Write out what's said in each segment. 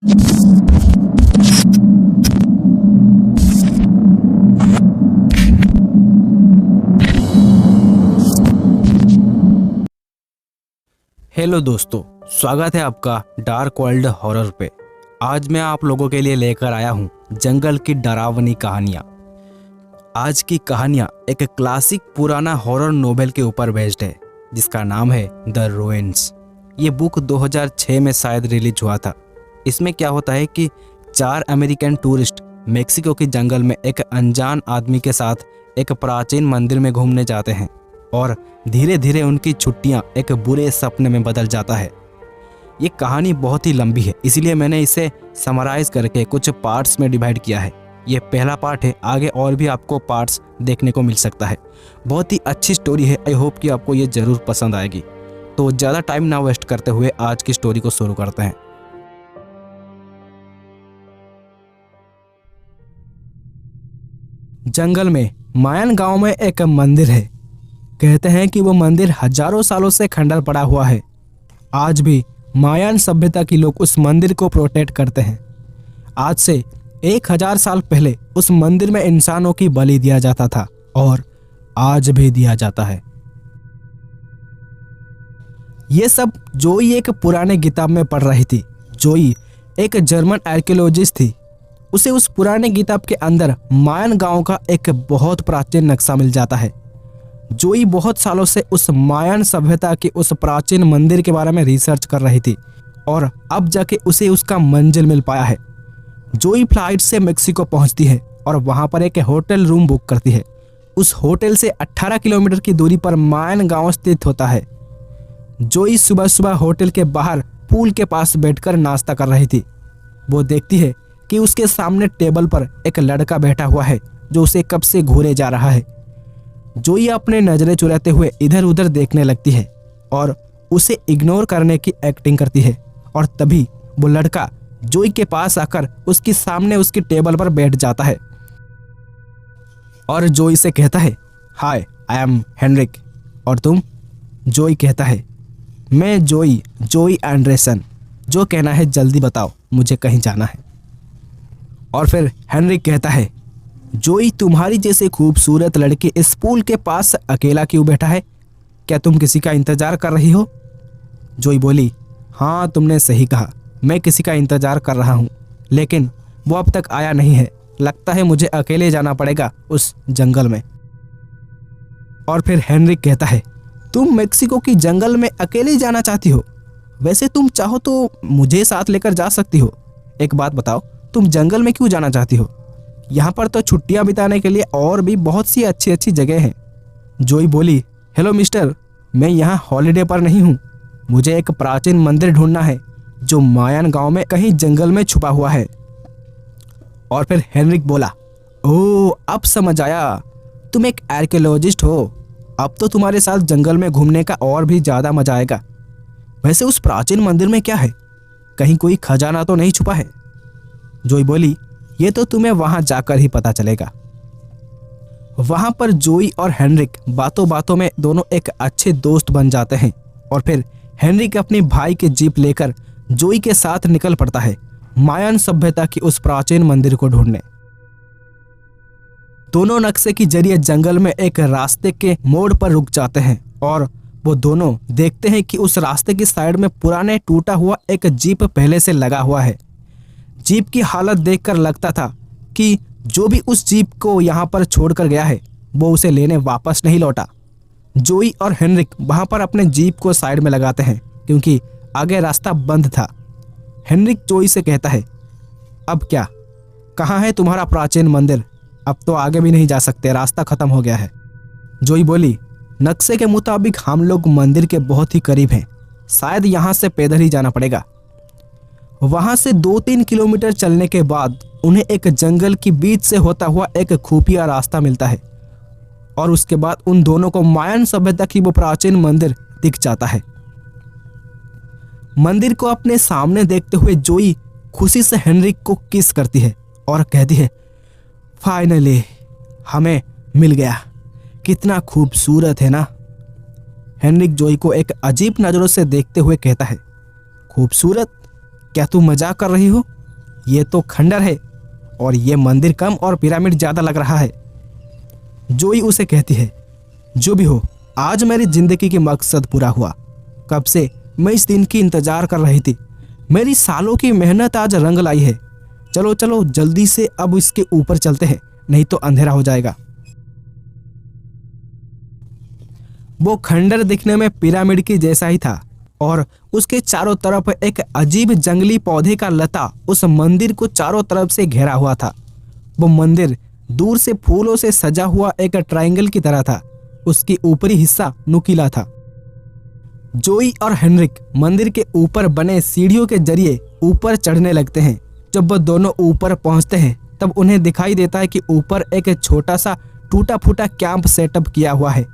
Hello दोस्तों, स्वागत है आपका डार्क वर्ल्ड हॉरर पे। आज मैं आप लोगों के लिए लेकर आया हूँ जंगल की डरावनी कहानियाँ। आज की कहानियाँ एक क्लासिक पुराना हॉरर नोवेल के ऊपर बेस्ड है जिसका नाम है द रुइंस। ये बुक 2006 में शायद रिलीज हुआ था। इसमें क्या होता है कि 4 अमेरिकन टूरिस्ट मेक्सिको के जंगल में एक अनजान आदमी के साथ एक प्राचीन मंदिर में घूमने जाते हैं और धीरे धीरे उनकी छुट्टियां एक बुरे सपने में बदल जाता है। ये कहानी बहुत ही लंबी है, इसलिए मैंने इसे समराइज करके कुछ पार्ट्स में डिवाइड किया है। ये पहला पार्ट है, आगे और भी आपको पार्ट्स देखने को मिल सकता है। बहुत ही अच्छी स्टोरी है। आई होप कि आपको ये ज़रूर पसंद आएगी। तो ज़्यादा टाइम ना वेस्ट करते हुए आज की स्टोरी को शुरू करते हैं। जंगल में मायन गांव में एक मंदिर है। कहते हैं कि वो मंदिर हजारों सालों से खंडर पड़ा हुआ है। आज भी मायान सभ्यता के लोग उस मंदिर को प्रोटेक्ट करते हैं। आज से 1000 साल पहले उस मंदिर में इंसानों की बलि दिया जाता था और आज भी दिया जाता है। ये सब जोई एक पुराने किताब में पढ़ रही थी। जोई एक जर्मन आर्कियोलॉजिस्ट थी। उसे उस पुराने किताब के अंदर मायन गांव का एक बहुत प्राचीन नक्शा मिल जाता है। जोई बहुत सालों से उस मायन सभ्यता के उस प्राचीन मंदिर के बारे में रिसर्च कर रही थी और अब जाके उसे उसका मंजिल मिल पाया है। जोई फ्लाइट से मेक्सिको पहुंचती है और वहां पर एक होटल रूम बुक करती है। उस होटल से 18 किलोमीटर की दूरी पर मायन गांव स्थित होता है। जोई सुबह सुबह होटल के बाहर पूल के पास बैठकर नाश्ता कर रही थी। वो देखती है कि उसके सामने टेबल पर एक लड़का बैठा हुआ है जो उसे कब से घूरे जा रहा है। जोई अपने नजरें चुराते हुए इधर उधर देखने लगती है और उसे इग्नोर करने की एक्टिंग करती है। और तभी वो लड़का जोई के पास आकर उसके सामने उसकी टेबल पर बैठ जाता है और जोई से कहता है, हाय, आई एम हेनरिक। और तुम? जोई कहता है, मैं जोई एंडरसन। जो कहना है जल्दी बताओ, मुझे कहीं जाना है। और फिर हेनरिक कहता है, जोई, तुम्हारी जैसे खूबसूरत लड़के इस पूल के पास अकेला क्यों बैठा है? क्या तुम किसी का इंतजार कर रही हो? जोई बोली, हाँ, तुमने सही कहा, मैं किसी का इंतजार कर रहा हूँ, लेकिन वो अब तक आया नहीं है। लगता है मुझे अकेले जाना पड़ेगा उस जंगल में। और फिर हेनरिक कहता है, तुम मेक्सिको की जंगल में अकेले जाना चाहती हो? वैसे तुम चाहो तो मुझे साथ लेकर जा सकती हो। एक बात बताओ, तुम जंगल में क्यों जाना चाहती हो? यहाँ पर तो छुट्टियां बिताने के लिए और भी बहुत सी अच्छी अच्छी जगह हैं। जोई बोली, हेलो मिस्टर, मैं यहाँ हॉलिडे पर नहीं हूँ। मुझे एक प्राचीन मंदिर ढूंढना है जो मायन गांव में कहीं जंगल में छुपा हुआ है। और फिर हेनरिक बोला, ओह, अब समझ आया, तुम एक आर्कियोलॉजिस्ट हो। अब तो तुम्हारे साथ जंगल में घूमने का और भी ज़्यादा मजा आएगा। वैसे उस प्राचीन मंदिर में क्या है? कहीं कोई खजाना तो नहीं छुपा है? जोई बोली, ये तो तुम्हें वहां जाकर ही पता चलेगा। वहां पर जोई और हेनरिक बातों बातों में दोनों एक अच्छे दोस्त बन जाते हैं और फिर हेनरिक अपने भाई के जीप लेकर जोई के साथ निकल पड़ता है मायन सभ्यता की उस प्राचीन मंदिर को ढूंढने। दोनों नक्शे के जरिए जंगल में एक रास्ते के मोड़ पर रुक जाते हैं और वो दोनों देखते हैं कि उस रास्ते की साइड में पुराने टूटा हुआ एक जीप पहले से लगा हुआ है। जीप की हालत देखकर लगता था कि जो भी उस जीप को यहाँ पर छोड़कर गया है वो उसे लेने वापस नहीं लौटा। जोई और हेनरिक वहाँ पर अपने जीप को साइड में लगाते हैं क्योंकि आगे रास्ता बंद था। हेनरिक जोई से कहता है, अब क्या? कहाँ है तुम्हारा प्राचीन मंदिर? अब तो आगे भी नहीं जा सकते, रास्ता खत्म हो गया है। जोई बोली, नक्शे के मुताबिक हम लोग मंदिर के बहुत ही करीब हैं, शायद यहाँ से पैदल ही जाना पड़ेगा। वहां से 2-3 किलोमीटर चलने के बाद उन्हें एक जंगल के बीच से होता हुआ एक खुफिया रास्ता मिलता है और उसके बाद उन दोनों को मायन सभ्यता की वो प्राचीन मंदिर दिख जाता है। मंदिर को अपने सामने देखते हुए जोई खुशी से हेनरिक को किस करती है और कहती है, फाइनली हमें मिल गया, कितना खूबसूरत है ना। हेनरिक जोई को एक अजीब नजरों से देखते हुए कहता है, खूबसूरत? क्या तू मजाक कर रही हो? ये तो खंडर है और ये मंदिर कम और पिरामिड ज़्यादा लग रहा है। जोई उसे कहती है, जो भी हो, आज मेरी जिंदगी की मकसद पूरा हुआ। कब से मैं इस दिन की इंतजार कर रही थी। मेरी सालों की मेहनत आज रंग लाई है। चलो चलो जल्दी से अब इसके ऊपर चलते हैं, नहीं तो अंधेरा हो जाएगा। वो खंडर दिखने में पिरामिड की जैसा ही था और उसके चारों तरफ एक अजीब जंगली पौधे का लता उस मंदिर को चारों तरफ से घेरा हुआ था। वो मंदिर दूर से फूलों से सजा हुआ एक ट्रायंगल की तरह था। उसकी ऊपरी हिस्सा नुकीला था। जोई और हेनरिक मंदिर के ऊपर बने सीढ़ियों के जरिए ऊपर चढ़ने लगते हैं। जब वो दोनों ऊपर पहुंचते हैं तब उन्हें दिखाई देता है कि ऊपर एक छोटा सा टूटा फूटा कैंप सेटअप किया हुआ है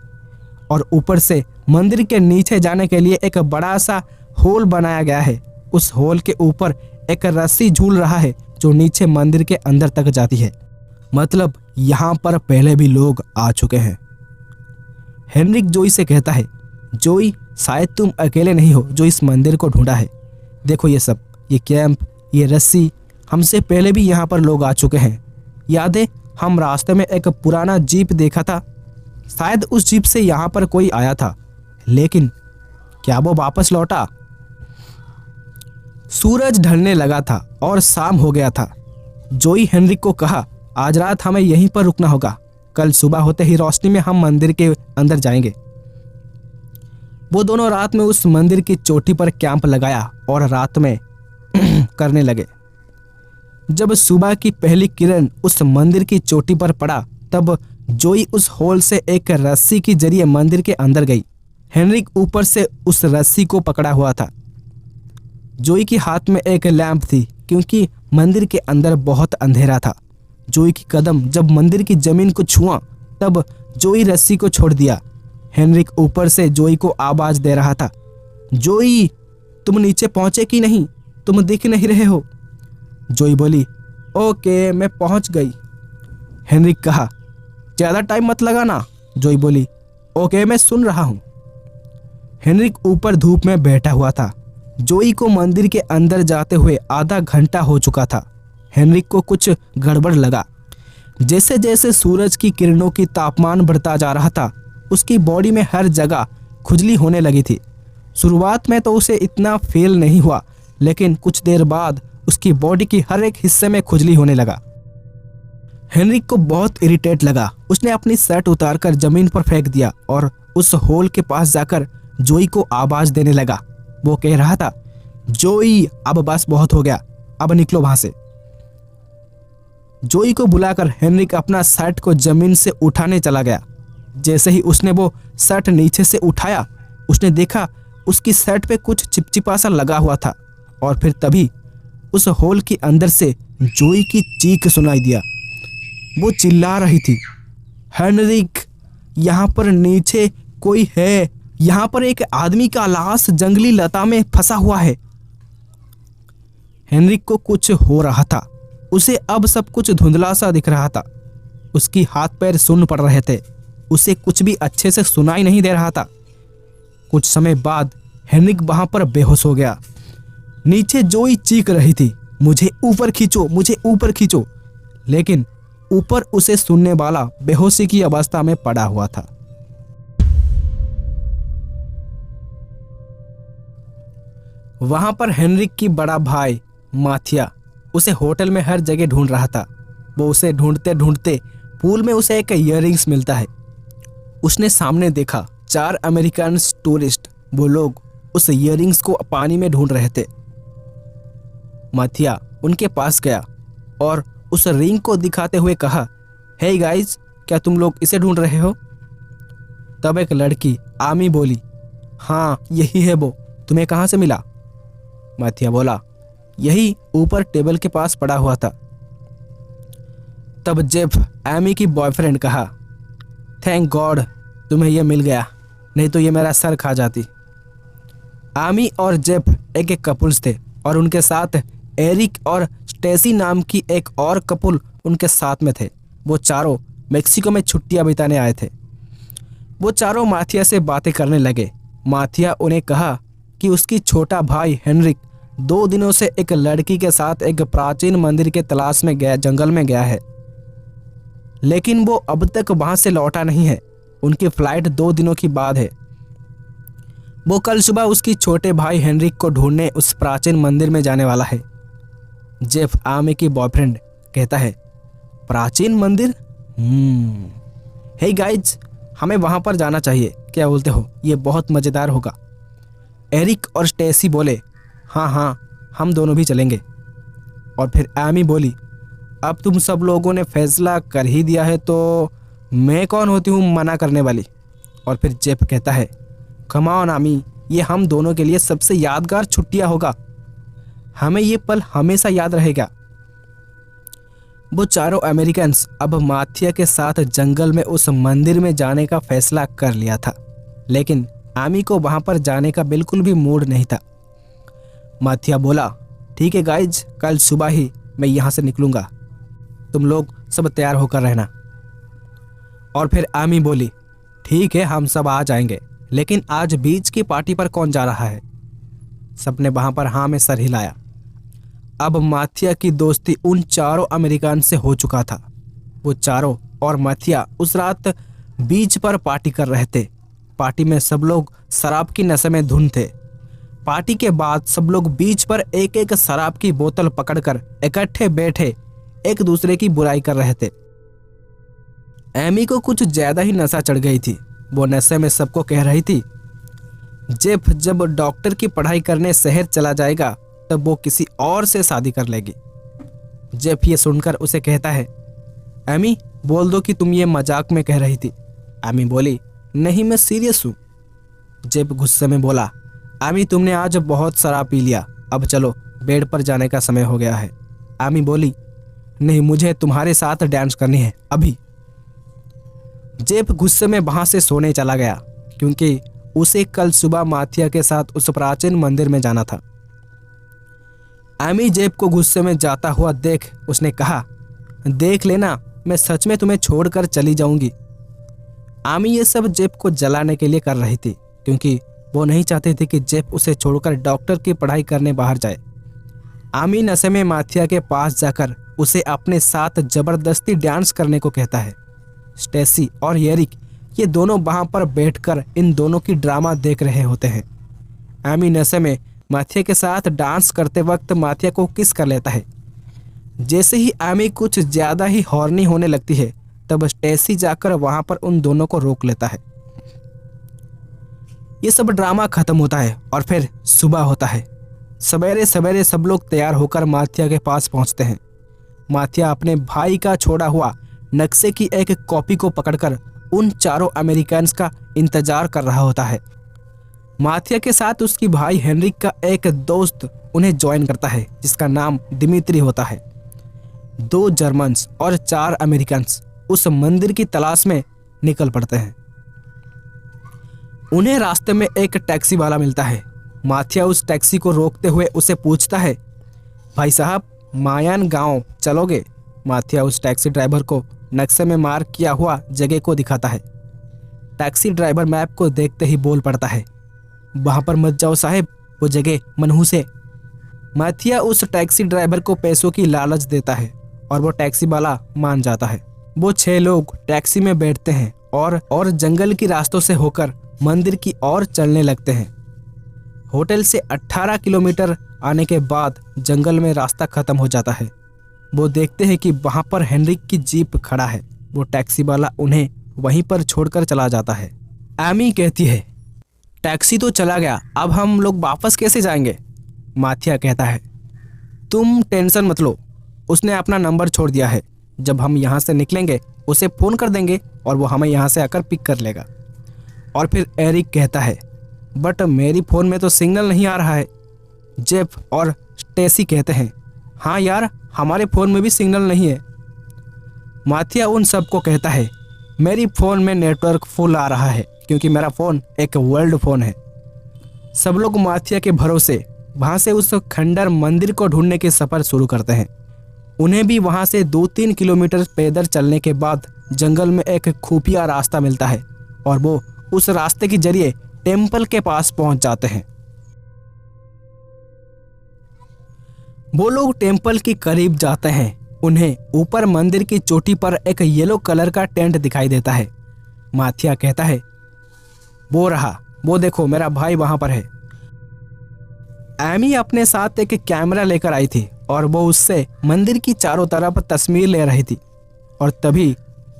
और ऊपर से मंदिर के नीचे जाने के लिए एक बड़ा सा होल बनाया गया है। उस होल के ऊपर एक रस्सी झूल रहा है जो नीचे मंदिर के अंदर तक जाती है। मतलब यहाँ पर पहले भी लोग आ चुके हैं। हेनरिक जोई से कहता है, जोई शायद तुम अकेले नहीं हो जो इस मंदिर को ढूंढा है। देखो ये सब, ये कैंप, ये रस्सी, हमसे पहले भी यहाँ पर लोग आ चुके हैं। याद है हम रास्ते में एक पुराना जीप देखा था। शायद उस जीप से यहाँ पर कोई आया था, लेकिन क्या वो वापस लौटा? सूरज ढलने लगा था और शाम हो गया था। जोई हेनरिक को कहा, आज रात हमें यहीं पर रुकना होगा। कल सुबह होते ही रोशनी में हम मंदिर के अंदर जाएंगे। वो दोनों रात में उस मंदिर की चोटी पर कैंप लगाया और रात में करने लगे। जब सुबह की पहली किरण उस मंदिर की चोटी पर पड़ा तब जोई उस होल से एक रस्सी के जरिए मंदिर के अंदर गई। हेनरिक ऊपर से उस रस्सी को पकड़ा हुआ था। जोई के हाथ में एक लैंप थी क्योंकि मंदिर के अंदर बहुत अंधेरा था। जोई की कदम जब मंदिर की जमीन को छुआ तब जोई रस्सी को छोड़ दिया। हेनरिक ऊपर से जोई को आवाज दे रहा था, जोई तुम नीचे पहुंचे कि नहीं? तुम दिख नहीं रहे हो। जोई बोली, ओके मैं पहुंच गई। हेनरिक कहा, ज्यादा टाइम मत लगाना। जोई बोली, ओके मैं सुन रहा हूं। हेनरिक ऊपर धूप में बैठा हुआ था। जोई को मंदिर के अंदर जाते हुए आधा घंटा हो चुका था। हेनरिक को कुछ गड़बड़ लगा। जैसे जैसे सूरज की किरणों की तापमान बढ़ता जा रहा था उसकी बॉडी में हर जगह खुजली होने लगी थी। शुरुआत में तो उसे इतना फील नहीं हुआ, लेकिन कुछ देर बाद उसकी बॉडी की हर एक हिस्से में खुजली होने लगा। हेनरिक को बहुत इरिटेट लगा। उसने अपनी शर्ट उतारकर जमीन पर फेंक दिया और उस होल के पास जाकर जोई को आवाज देने लगा। वो कह रहा था, जोई अब बस बहुत हो गया, अब निकलो वहां से। जोई को बुलाकर हेनरिक अपना शर्ट को जमीन से उठाने चला गया। जैसे ही उसने वो शर्ट नीचे से उठाया उसने देखा उसकी शर्ट पे कुछ चिपचिपा सा लगा हुआ था और फिर तभी उस होल के अंदर से जोई की चीख सुनाई दिया। वो चिल्ला रही थी, हेनरिक यहाँ पर नीचे कोई है, यहाँ पर एक आदमी का लाश जंगली लता में फंसा हुआ है। हेनरिक को कुछ हो रहा था। उसे अब सब कुछ धुंधला सा दिख रहा था। उसकी हाथ पैर सुन्न पड़ रहे थे। उसे कुछ भी अच्छे से सुनाई नहीं दे रहा था। कुछ समय बाद हेनरिक वहां पर बेहोश हो गया। नीचे जोई चीख रही थी, मुझे ऊपर खींचो, मुझे ऊपर खींचो, लेकिन ऊपर उसे सुनने वाला बेहोशी की अवस्था में पड़ा हुआ था। वहां पर हेनरिक की बड़ा भाई माथिया उसे होटल में हर जगह ढूंढ रहा था। वो उसे ढूंढते ढूंढते पूल में उसे एक इयररिंग्स मिलता है। उसने सामने देखा 4 अमेरिकन टूरिस्ट, वो लोग उस इयररिंग्स को पानी में ढूंढ रहे थे। माथिया उनके पास गया और उस रिंग को दिखाते हुए कहा, हे गाइस, क्या तुम लोग इसे ढूंढ रहे हो? तब एक लड़की आमी बोली, हाँ यही है वो, तुम्हें कहाँ से मिला? माथिया बोला, यही ऊपर टेबल के पास पड़ा हुआ था। तब जेफ एमी की बॉयफ्रेंड कहा, थैंक गॉड तुम्हें यह मिल गया, नहीं तो ये मेरा सर खा जाती। आमी और जेफ एक कपुल्स थे और उनके साथ एरिक और स्टेसी नाम की एक और कपुल उनके साथ में थे। वो चारों मेक्सिको में छुट्टियां बिताने आए थे। वो चारों माथिया से बातें करने लगे। माथिया उन्हें कहा कि उसकी छोटा भाई हेनरिक 2 दिनों से एक लड़की के साथ एक प्राचीन मंदिर के तलाश में गया, जंगल में गया है, लेकिन वो अब तक वहां से लौटा नहीं है। उनकी फ्लाइट 2 दिनों की बाद है। वो कल सुबह उसकी छोटे भाई हेनरिक को ढूंढने उस प्राचीन मंदिर में जाने वाला है। जेफ, आमी की बॉयफ्रेंड, कहता है, प्राचीन मंदिर? हे गाइज, हमें वहां पर जाना चाहिए, क्या बोलते हो? ये बहुत मजेदार होगा। एरिक और स्टेसी बोले, हाँ हाँ, हम दोनों भी चलेंगे। और फिर आमी बोली, अब तुम सब लोगों ने फैसला कर ही दिया है तो मैं कौन होती हूँ मना करने वाली। और फिर जेफ कहता है, कम ऑन आमी, ये हम दोनों के लिए सबसे यादगार छुट्टियां होगा, हमें ये पल हमेशा याद रहेगा। वो चारों अमेरिकन्स अब माथिया के साथ जंगल में उस मंदिर में जाने का फैसला कर लिया था, लेकिन आमी को वहां पर जाने का बिल्कुल भी मूड नहीं था। माथिया बोला, ठीक है गाइज, कल सुबह ही मैं यहाँ से निकलूंगा, तुम लोग सब तैयार होकर रहना। और फिर आमी बोली, ठीक है, हम सब आ जाएंगे, लेकिन आज बीच की पार्टी पर कौन जा रहा है? सबने वहां पर हाँ में सर हिलाया। अब माथिया की दोस्ती उन चारों अमेरिकन से हो चुका था। वो चारों और माथिया उस रात बीच पर पार्टी कर रहे थे। पार्टी में सब लोग शराब की नशे में धुन थे। पार्टी के बाद सब लोग बीच पर एक एक शराब की बोतल पकड़कर इकट्ठे बैठे एक दूसरे की बुराई कर रहे थे। एमी को कुछ ज्यादा ही नशा चढ़ गई थी। वो नशे में सबको कह रही थी, जेफ जब डॉक्टर की पढ़ाई करने शहर चला जाएगा तब वो किसी और से शादी कर लेगी। जेफ ये सुनकर उसे कहता है, एमी बोल दो कि तुम ये मजाक में कह रही थी। एमी बोली, नहीं, मैं सीरियस हूँ। जेफ गुस्से में बोला, एमी तुमने आज बहुत शराब पी लिया, अब चलो बेड पर जाने का समय हो गया है। एमी बोली, नहीं, मुझे तुम्हारे साथ डांस करनी है अभी। जेफ गुस्से में वहां से सोने चला गया, क्योंकि उसे कल सुबह माथिया के साथ उस प्राचीन मंदिर में जाना था। एमी जेफ को गुस्से में जाता हुआ देख उसने कहा, देख लेना, मैं सच में तुम्हें छोड़कर चली जाऊंगी। आमी ये सब जेफ को जलाने के लिए कर रही थी, क्योंकि वो नहीं चाहती थी कि जेफ उसे छोड़कर डॉक्टर की पढ़ाई करने बाहर जाए। आमी नशे में माथिया के पास जाकर उसे अपने साथ जबरदस्ती डांस करने को कहता है। स्टेसी और एरिक ये दोनों वहां पर बैठकर इन दोनों की ड्रामा देख रहे होते हैं। आमी नशे में माथिया के साथ डांस करते वक्त माथिया को किस कर लेता है। जैसे ही आमी कुछ ज्यादा ही हॉर्नी होने लगती है, तब स्टेसी जाकर वहां पर उन दोनों को रोक लेता है। ये सब ड्रामा खत्म होता है और फिर सुबह होता है। सवेरे सवेरे सब लोग तैयार होकर माथिया के पास पहुंचते हैं। माथिया अपने भाई का छोड़ा हुआ नक्शे की एक कॉपी को पकड़कर उन चारों अमेरिकन्स का इंतजार कर रहा होता है। माथिया के साथ उसकी भाई हेनरिक का एक दोस्त उन्हें ज्वाइन करता है, जिसका नाम दिमित्री होता है। 2 जर्मन्स और 4 अमेरिकन्स उस मंदिर की तलाश में निकल पड़ते हैं। उन्हें रास्ते में एक टैक्सी वाला मिलता है। माथिया उस टैक्सी को रोकते हुए उसे पूछता है, भाई साहब, मायान गांव चलोगे? माथिया उस टैक्सी ड्राइवर को नक्शे में मार्क किया हुआ जगह को दिखाता है। टैक्सी ड्राइवर मैप को देखते ही बोल पड़ता है, वहां पर मत जाओ साहब, वो जगह मनहूस है। माथिया उस टैक्सी ड्राइवर को पैसों की लालच देता है और वो टैक्सी वाला मान जाता है। वो 6 लोग टैक्सी में बैठते हैं और जंगल की रास्तों से होकर मंदिर की ओर चलने लगते हैं। होटल से 18 किलोमीटर आने के बाद जंगल में रास्ता खत्म हो जाता है। वो देखते हैं कि वहां पर हेनरिक की जीप खड़ा है। वो टैक्सी वाला उन्हें वहीं पर छोड़कर चला जाता है। एमी कहती है, टैक्सी तो चला गया, अब हम लोग वापस कैसे जाएंगे? माथिया कहता है, तुम टेंशन मत लो, उसने अपना नंबर छोड़ दिया है, जब हम यहाँ से निकलेंगे उसे फ़ोन कर देंगे और वो हमें यहाँ से आकर पिक कर लेगा। और फिर एरिक कहता है, बट मेरी फ़ोन में तो सिग्नल नहीं आ रहा है। जेफ और स्टेसी कहते हैं, हाँ यार, हमारे फ़ोन में भी सिग्नल नहीं है। माथिया उन सबको कहता है, मेरी फ़ोन में नेटवर्क फुल आ रहा है, क्योंकि मेरा फ़ोन एक वर्ल्ड फ़ोन है। सब लोग माथिया के भरोसे वहाँ से उस खंडर मंदिर को ढूंढने के सफ़र शुरू करते हैं। उन्हें भी वहाँ से 2-3 किलोमीटर पैदल चलने के बाद जंगल में एक खुफिया रास्ता मिलता है और वो उस रास्ते के जरिए टेम्पल के पास पहुँच जाते हैं। वो लोग टेम्पल के करीब जाते हैं। उन्हें ऊपर मंदिर की चोटी पर एक येलो कलर का टेंट दिखाई देता है। माथिया कहता है, वो रहा, वो देखो मेरा भाई वहां पर है। एमी अपने साथ एक कैमरा लेकर आई थी और वो उससे मंदिर की चारों तरफ तस्वीर ले रही थी। और तभी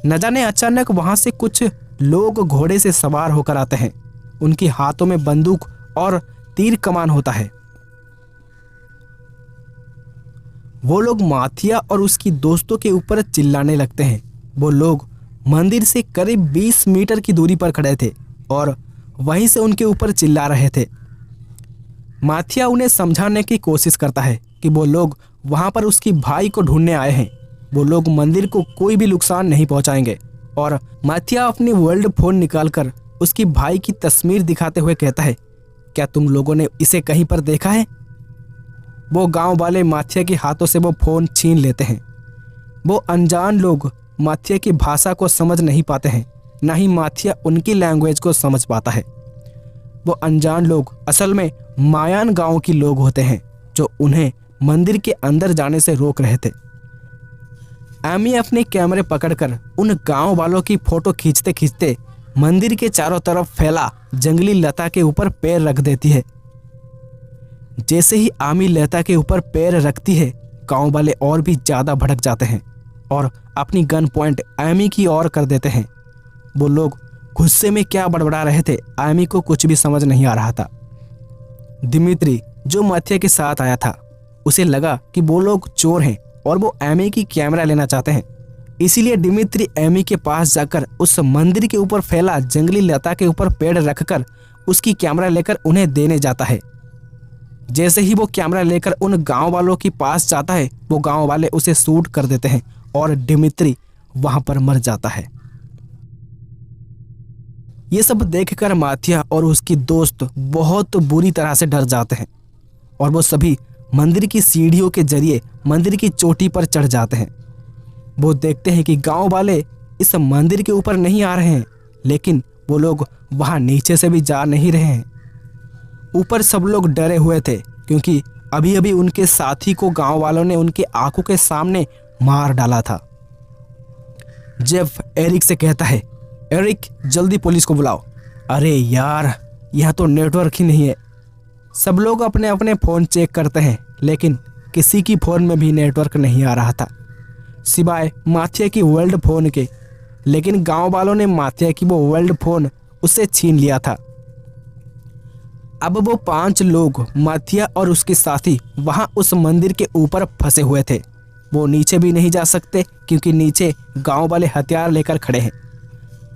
न जाने अचानक वहां से कुछ लोग घोड़े से सवार होकर आते हैं। उनके हाथों में बंदूक और तीर कमान होता है। वो लोग माथिया और उसकी दोस्तों के ऊपर चिल्लाने लगते हैं। वो लोग मंदिर से करीब 20 मीटर की दूरी पर खड़े थे और वहीं से उनके ऊपर चिल्ला रहे थे। माथिया उन्हें समझाने की कोशिश करता है कि वो लोग वहां पर उसकी भाई को ढूंढने आए हैं। वो लोग मंदिर को कोई भी नुकसान नहीं पहुंचाएंगे। और माथिया अपनी वर्ल्ड फोन निकालकर उसकी भाई की तस्वीर दिखाते हुए कहता है, क्या तुम लोगों ने इसे कहीं पर देखा है? वो गांव वाले माथिया के हाथों से वो फोन छीन लेते हैं। वो अनजान लोग माथिया की भाषा को समझ नहीं पाते हैं, ना ही माथिया उनकी लैंग्वेज को समझ पाता है। वो अनजान लोग असल में मायान गांव के लोग होते हैं जो उन्हें मंदिर के अंदर जाने से रोक रहे थे। एमी अपने कैमरे पकड़कर उन गांव वालों की फोटो खींचते खींचते मंदिर के चारों तरफ फैला जंगली लता के ऊपर पैर रख देती है। जैसे ही आमी लता के ऊपर पैर रखती है, गांव वाले और भी ज्यादा भड़क जाते हैं और अपनी गन पॉइंट आमी की ओर कर देते हैं। वो लोग गुस्से में क्या बड़बड़ा रहे थे, आमी को कुछ भी समझ नहीं आ रहा था। दिमित्री जो माथिया के साथ आया था, उसे लगा कि वो लोग चोर हैं और वो एमी की कैमरा लेना चाहते हैं। इसीलिए दिमित्री एमी के पास जाकर उस मंदिर के ऊपर फैला जंगली लता के ऊपर पेड़ रखकर उसकी कैमरा लेकर उन्हें देने जाता है। जैसे ही वो कैमरा लेकर उन गांव वालों के पास जाता है, वो गांव वाले उसे शूट कर देते हैं और दिमित्री वहां पर मर जाता है। ये सब देखकर माथिया और उसकी दोस्त बहुत बुरी तरह से डर जाते हैं और वो सभी मंदिर की सीढ़ियों के जरिए मंदिर की चोटी पर चढ़ जाते हैं। वो देखते हैं कि गांव वाले इस मंदिर के ऊपर नहीं आ रहे हैं, लेकिन वो लोग वहां नीचे से भी जा नहीं रहे हैं। ऊपर सब लोग डरे हुए थे क्योंकि अभी अभी उनके साथी को गांव वालों ने उनके आंखों के सामने मार डाला था। जेफ एरिक से कहता है, एरिक जल्दी पुलिस को बुलाओ। अरे यार, यह तो नेटवर्क ही नहीं है। सब लोग अपने अपने फ़ोन चेक करते हैं, लेकिन किसी की फ़ोन में भी नेटवर्क नहीं आ रहा था सिवाय माथिया की वर्ल्ड फ़ोन के। लेकिन गांव वालों ने माथिया की वो वर्ल्ड फ़ोन उससे छीन लिया था। अब वो 5 लोग माथिया और उसके साथी वहां उस मंदिर के ऊपर फंसे हुए थे। वो नीचे भी नहीं जा सकते क्योंकि नीचे गांव वाले हथियार लेकर खड़े हैं।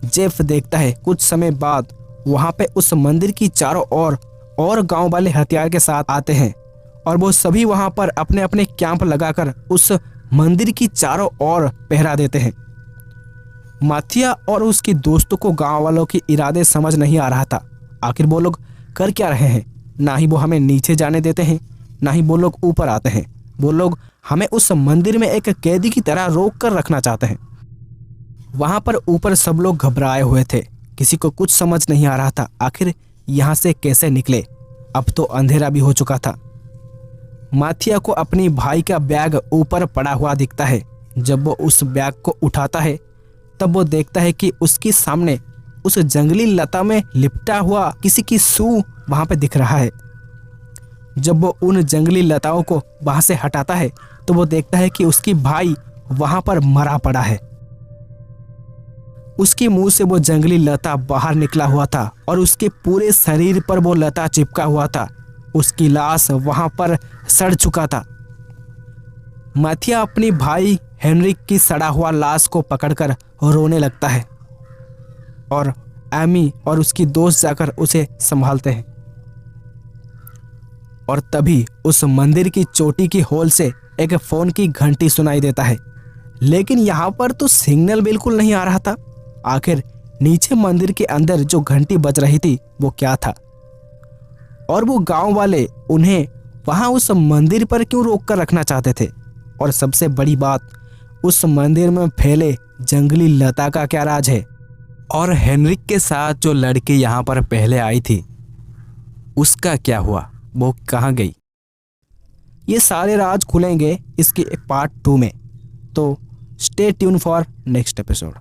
जेफ देखता है कुछ समय बाद वहां पे उस मंदिर की चारों ओर और गांव वाले हथियार के साथ आते हैं और वो सभी वहां पर अपने अपने कैंप लगाकर उस मंदिर की चारों ओर पहरा देते हैं। माथिया और उसके दोस्तों को गांव वालों के इरादे समझ नहीं आ रहा था। आखिर वो लोग कर क्या रहे हैं? ना ही वो हमें नीचे जाने देते हैं, ना ही वो लोग ऊपर आते हैं। वो लोग हमें उस मंदिर में एक कैदी की तरह रोक कर रखना चाहते हैं। वहां पर ऊपर सब लोग घबराए हुए थे। किसी को कुछ समझ नहीं आ रहा था आखिर यहाँ से कैसे निकले। अब तो अंधेरा भी हो चुका था। माथिया को अपनी भाई का बैग ऊपर पड़ा हुआ दिखता है। जब वो उस बैग को उठाता है तब वो देखता है कि उसके सामने उस जंगली लता में लिपटा हुआ किसी की सू वहां पे दिख रहा है। जब वो उन जंगली लताओं को वहां से हटाता है तो वो देखता है कि उसकी भाई वहां पर मरा पड़ा है। उसके मुंह से वो जंगली लता बाहर निकला हुआ था और उसके पूरे शरीर पर वो लता चिपका हुआ था। उसकी लाश वहां पर सड़ चुका था। माथिया अपनी भाई हेनरिक की सड़ा हुआ लाश को पकड़कर रोने लगता है और एमी और उसकी दोस्त जाकर उसे संभालते हैं। और तभी उस मंदिर की चोटी की होल से एक फोन की घंटी सुनाई देता है, लेकिन यहाँ पर तो सिग्नल बिल्कुल नहीं आ रहा था। आखिर नीचे मंदिर के अंदर जो घंटी बज रही थी वो क्या था, और वो गांव वाले उन्हें वहां उस मंदिर पर क्यों रोक कर रखना चाहते थे? और सबसे बड़ी बात, उस मंदिर में फैले जंगली लता का क्या राज है? और हेनरिक के साथ जो लड़की यहाँ पर पहले आई थी उसका क्या हुआ? वो कहाँ गई? ये सारे राज खुलेंगे इसके पार्ट 2 में। तो stay tune for next episode.